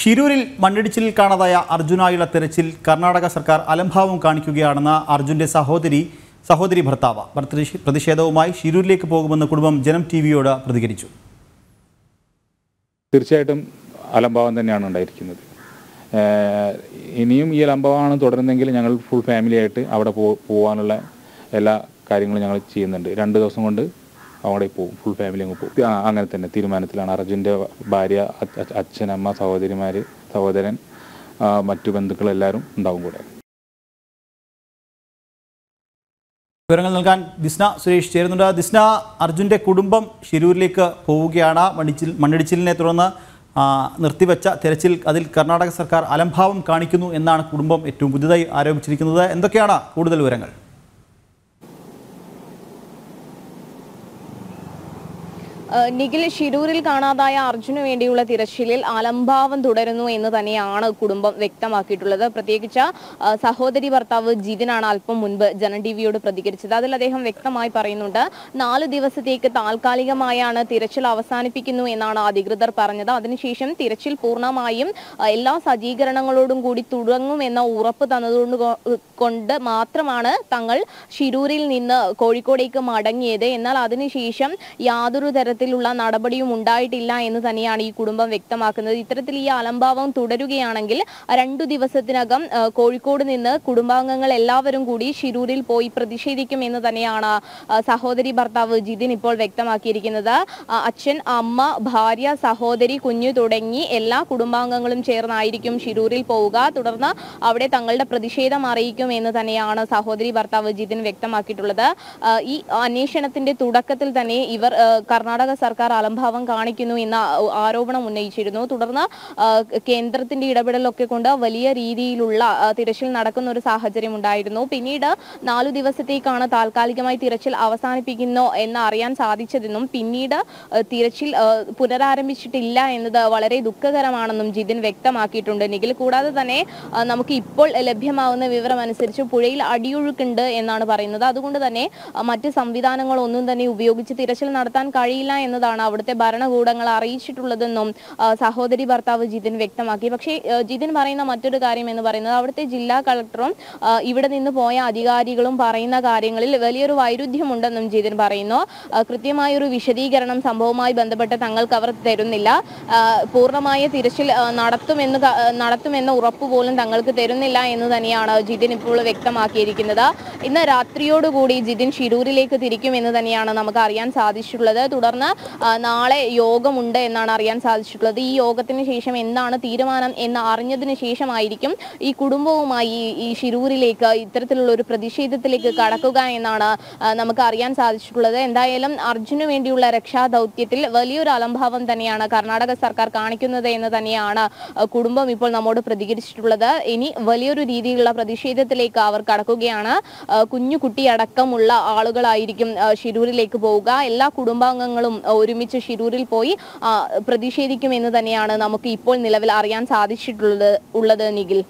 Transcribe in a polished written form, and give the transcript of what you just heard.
ഷിരൂരിൽ മണ്ണിടിച്ചിലിൽ കാണാതായ അർജുനായുള്ള തെരച്ചിൽ കർണാടക സർക്കാർ അലംഭാവം കാണിക്കുകയാണെന്ന് അർജുന്റെ സഹോദരി ഭർത്താവ് പ്രതിഷേധവുമായി ഷിരൂരിലേക്ക് പോകുമെന്ന് കുടുംബം ജനം ടിവിയോട് പ്രതികരിച്ചു. തീർച്ചയായിട്ടും അലംഭാവം തന്നെയാണ് ഉണ്ടായിരിക്കുന്നത്. ഇനിയും ഈ അലംഭാവമാണ് തുടരുന്നെങ്കിൽ ഞങ്ങൾ ഫുൾ ഫാമിലി ആയിട്ട് അവിടെ പോകാനുള്ള എല്ലാ കാര്യങ്ങളും ഞങ്ങൾ ചെയ്യുന്നുണ്ട്. 2 ദിവസം കൊണ്ട് അവിടെ പോകും, ഫുൾ ഫാമിലി അങ്ങ് പോകും. അങ്ങനെ തന്നെ തീരുമാനത്തിലാണ്. അർജുൻ്റെ ഭാര്യ, അച്ഛനമ്മ, സഹോദരൻ, മറ്റു ബന്ധുക്കളെല്ലാവരും ഉണ്ടാവും കൂടെ. വിവരങ്ങൾ നൽകാൻ ദിസ്ന സുരേഷ് ചേരുന്നുണ്ട്. ദിസ്ന, അർജുൻ്റെ കുടുംബം ഷിരൂരിലേക്ക് പോവുകയാണ്. മണ്ണിടിച്ചിലിനെ തുടർന്ന് നിർത്തിവെച്ച തെരച്ചിൽ അതിൽ കർണാടക സർക്കാർ അലംഭാവം കാണിക്കുന്നു എന്നാണ് കുടുംബം ഏറ്റവും പുതുതായി ആരോപിച്ചിരിക്കുന്നത്. എന്തൊക്കെയാണ് കൂടുതൽ വിവരങ്ങൾ? നിഖിൽ, ഷിരൂരിൽ കാണാതായ അർജുന് വേണ്ടിയുള്ള തിരച്ചിലിൽ അലംഭാവം തുടരുന്നു എന്ന് തന്നെയാണ് കുടുംബം വ്യക്തമാക്കിയിട്ടുള്ളത്. പ്രത്യേകിച്ച് സഹോദരി ഭർത്താവ് ജിതിനാണ് അല്പം മുൻപ് ജനം ടിവിയോട് പ്രതികരിച്ചത്. അതിൽ അദ്ദേഹം വ്യക്തമായി പറയുന്നുണ്ട്, 4 ദിവസത്തേക്ക് താൽക്കാലികമായാണ് തിരച്ചിൽ അവസാനിപ്പിക്കുന്നു എന്നാണ് അധികൃതർ പറഞ്ഞത്. അതിനുശേഷം തിരച്ചിൽ പൂർണ്ണമായും എല്ലാ സജ്ജീകരണങ്ങളോടും കൂടി തുടങ്ങുമെന്ന ഉറപ്പ് തന്നതുകൊണ്ട് മാത്രമാണ് തങ്ങൾ ഷിരൂരിൽ നിന്ന് കോഴിക്കോടേക്ക് മടങ്ങിയത്. എന്നാൽ അതിനുശേഷം യാതൊരു തരത്തിലുള്ള നടപടിയും ഉണ്ടായിട്ടില്ല എന്ന് തന്നെയാണ് ഈ കുടുംബം വ്യക്തമാക്കുന്നത്. ഇത്തരത്തിൽ ഈ അലംഭാവം തുടരുകയാണെങ്കിൽ 2 ദിവസത്തിനകം കോഴിക്കോട് നിന്ന് കുടുംബാംഗങ്ങൾ എല്ലാവരും കൂടി ഷിരൂരിൽ പോയി പ്രതിഷേധിക്കും എന്ന് തന്നെയാണ് സഹോദരി ഭർത്താവ് ജിതിൻ ഇപ്പോൾ വ്യക്തമാക്കിയിരിക്കുന്നത്. അച്ഛൻ, അമ്മ, ഭാര്യ, സഹോദരി, കുഞ്ഞു തുടങ്ങി എല്ലാ കുടുംബാംഗങ്ങളും ചേർന്നായിരിക്കും ഷിരൂരിൽ പോവുക. തുടർന്ന് അവിടെ തങ്ങളുടെ പ്രതിഷേധം അറിയിക്കും എന്ന് തന്നെയാണ് സഹോദരി ഭർത്താവ് ജിതിൻ വ്യക്തമാക്കിയിട്ടുള്ളത്. ഈ അന്വേഷണത്തിന്റെ തുടക്കത്തിൽ തന്നെ ഇവർ കർണാടക സർക്കാർ അലംഭാവം കാണിക്കുന്നു എന്ന ആരോപണം ഉന്നയിച്ചിരുന്നു. തുടർന്ന് കേന്ദ്രത്തിന്റെ ഇടപെടലൊക്കെ കൊണ്ട് വലിയ രീതിയിലുള്ള തിരച്ചിൽ നടക്കുന്ന ഒരു സാഹചര്യം ഉണ്ടായിരുന്നു. പിന്നീട് 4 ദിവസത്തേക്കാണ് താൽക്കാലികമായി തിരച്ചിൽ അവസാനിപ്പിക്കുന്നു എന്ന് അറിയാൻ സാധിച്ചതെന്നും പിന്നീട് തിരച്ചിൽ പുനരാരംഭിച്ചിട്ടില്ല എന്നത് വളരെ ദുഃഖകരമാണെന്നും ജിതിൻ വ്യക്തമാക്കിയിട്ടുണ്ട്. നിഖിൽ, കൂടാതെ തന്നെ നമുക്ക് ഇപ്പോൾ ലഭ്യമാകുന്ന വിവരം അനുസരിച്ച് പുഴയിൽ അടിയൊഴുക്കുണ്ട് എന്നാണ് പറയുന്നത്. അതുകൊണ്ട് തന്നെ മറ്റ് സംവിധാനങ്ങളൊന്നും തന്നെ ഉപയോഗിച്ച് തിരച്ചിൽ നടത്താൻ കഴിയില്ല എന്നതാണ് അവിടുത്തെ ഭരണകൂടങ്ങൾ അറിയിച്ചിട്ടുള്ളതെന്നും സഹോദരി ഭർത്താവ് ജിതിൻ വ്യക്തമാക്കി. പക്ഷേ ജിതിൻ പറയുന്ന മറ്റൊരു കാര്യം എന്ന് പറയുന്നത് അവിടുത്തെ ജില്ലാ കളക്ടറും ഇവിടെ നിന്ന് പോയ അധികാരികളും പറയുന്ന കാര്യങ്ങളിൽ വലിയൊരു വൈരുദ്ധ്യമുണ്ടെന്നും ജിതിൻ പറയുന്നു. കൃത്യമായൊരു വിശദീകരണം സംഭവവുമായി ബന്ധപ്പെട്ട് തങ്ങൾക്ക് അവർ തരുന്നില്ല. പൂർണ്ണമായ തിരച്ചിൽ നടത്തുമെന്ന ഉറപ്പ് പോലും തങ്ങൾക്ക് തരുന്നില്ല എന്ന് തന്നെയാണ് ജിതിൻ ഇപ്പോൾ വ്യക്തമാക്കിയിരിക്കുന്നത്. ഇന്ന് രാത്രിയോടുകൂടി ജിതിൻ ഷിരൂരിലേക്ക് തിരിക്കുമെന്ന് തന്നെയാണ് നമുക്ക് അറിയാൻ സാധിച്ചിട്ടുള്ളത്. തുടർന്ന് നാളെ യോഗമുണ്ട് എന്നാണ് അറിയാൻ സാധിച്ചിട്ടുള്ളത്. ഈ യോഗത്തിന് ശേഷം എന്താണ് തീരുമാനം എന്ന് അറിഞ്ഞതിന് ശേഷമായിരിക്കും ഈ കുടുംബവുമായി ഈ ഷിരൂരിലേക്ക് ഇത്തരത്തിലുള്ള ഒരു പ്രതിഷേധത്തിലേക്ക് കടക്കുക എന്നാണ് നമുക്ക് അറിയാൻ സാധിച്ചിട്ടുള്ളത്. എന്തായാലും അർജുന് വേണ്ടിയുള്ള രക്ഷാദൗത്യത്തിൽ വലിയൊരു അലംഭാവം തന്നെയാണ് കർണാടക സർക്കാർ കാണിക്കുന്നത് എന്ന് തന്നെയാണ് കുടുംബം ഇപ്പോൾ നമ്മോട് പ്രതികരിച്ചിട്ടുള്ളത്. ഇനി വലിയൊരു രീതിയിലുള്ള പ്രതിഷേധത്തിലേക്ക് അവർ കടക്കുകയാണ്. കുഞ്ഞു കുട്ടിയടക്കമുള്ള ആളുകളായിരിക്കും ഷിരൂരിലേക്ക് പോവുക. എല്ലാ കുടുംബാംഗങ്ങളും ഒരുമിച്ച് ഷിരൂരിൽ പോയി പ്രതിഷേധിക്കുമെന്ന് തന്നെയാണ് നമുക്ക് ഇപ്പോൾ നിലവിൽ അറിയാൻ സാധിച്ചിട്ടുള്ളത് നിഖിൽ.